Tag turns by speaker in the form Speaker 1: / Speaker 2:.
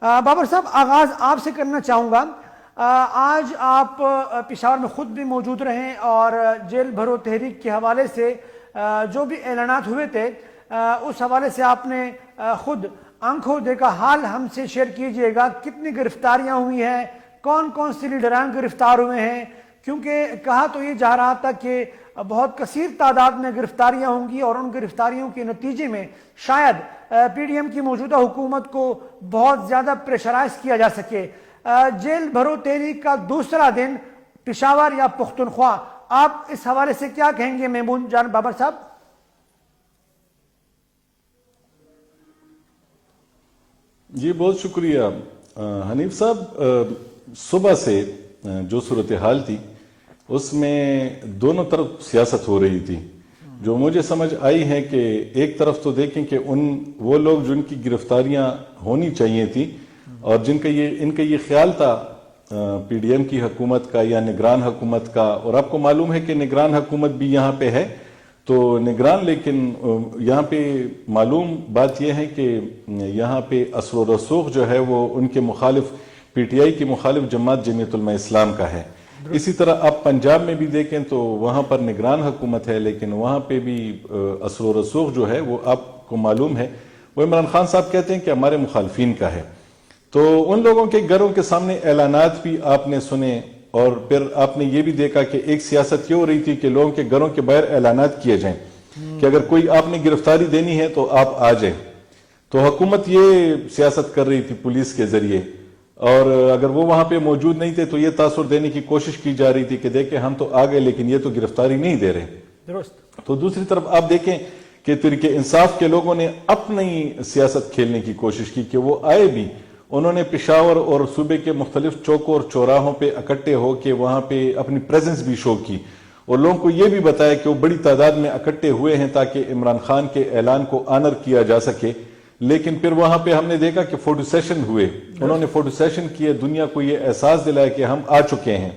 Speaker 1: بابر صاحب، آغاز آپ سے کرنا چاہوں گا۔ آج آپ پشاور میں خود بھی موجود رہیں اور جیل بھرو تحریک کے حوالے سے جو بھی اعلانات ہوئے تھے اس حوالے سے آپ نے خود آنکھوں دیکھا حال ہم سے شیئر کیجئے گا۔ کتنی گرفتاریاں ہوئی ہیں، کون کون سے لیڈران گرفتار ہوئے ہیں؟ کیونکہ کہا تو یہ جا رہا تھا کہ بہت کثیر تعداد میں گرفتاریاں ہوں گی اور ان گرفتاریوں کے نتیجے میں شاید پی ڈی ایم کی موجودہ حکومت کو بہت زیادہ پریشرائز کیا جا سکے۔ جیل بھرو تحریک کا دوسرا دن پشاور یا پختونخوا، آپ اس حوالے سے کیا کہیں گے میمون جان بابر صاحب؟
Speaker 2: جی بہت شکریہ حنیف صاحب۔ صبح سے جو صورتحال تھی اس میں دونوں طرف سیاست ہو رہی تھی۔ جو مجھے سمجھ آئی ہے کہ ایک طرف تو دیکھیں کہ وہ لوگ جن کی گرفتاریاں ہونی چاہیے تھی اور ان کا یہ خیال تھا پی ڈی ایم کی حکومت کا یا نگران حکومت کا، اور آپ کو معلوم ہے کہ نگران حکومت بھی یہاں پہ ہے تو نگران، لیکن یہاں پہ معلوم بات یہ ہے کہ یہاں پہ اثر و رسوخ جو ہے وہ ان کے مخالف پی ٹی آئی کی مخالف جماعت جمعیت علماء اسلام کا ہے۔ اسی طرح آپ پنجاب میں بھی دیکھیں تو وہاں پر نگران حکومت ہے لیکن وہاں پہ بھی اثر و رسوخ جو ہے وہ آپ کو معلوم ہے وہ عمران خان صاحب کہتے ہیں کہ ہمارے مخالفین کا ہے۔ تو ان لوگوں کے گھروں کے سامنے اعلانات بھی آپ نے سنے، اور پھر آپ نے یہ بھی دیکھا کہ ایک سیاست یہ ہو رہی تھی کہ لوگوں کے گھروں کے باہر اعلانات کیے جائیں کہ اگر کوئی آپ نے گرفتاری دینی ہے تو آپ آ جائیں۔ تو حکومت یہ سیاست کر رہی تھی پولیس کے ذریعے، اور اگر وہ وہاں پہ موجود نہیں تھے تو یہ تاثر دینے کی کوشش کی جا رہی تھی کہ دیکھیں ہم تو آ گئے لیکن یہ تو گرفتاری نہیں دے رہے۔
Speaker 1: درست۔
Speaker 2: تو دوسری طرف آپ دیکھیں کہ تحریک انصاف کے لوگوں نے اپنی سیاست کھیلنے کی کوشش کی کہ وہ آئے بھی، انہوں نے پشاور اور صوبے کے مختلف چوکوں اور چوراہوں پہ اکٹھے ہو کے وہاں پہ اپنی پریزنس بھی شو کی اور لوگوں کو یہ بھی بتایا کہ وہ بڑی تعداد میں اکٹھے ہوئے ہیں تاکہ عمران خان کے اعلان کو آنر کیا جا سکے۔ لیکن پھر وہاں پہ ہم نے دیکھا کہ فوٹو سیشن ہوئے، انہوں نے فوٹو سیشن کیے، دنیا کو یہ احساس دلایا کہ ہم آ چکے ہیں۔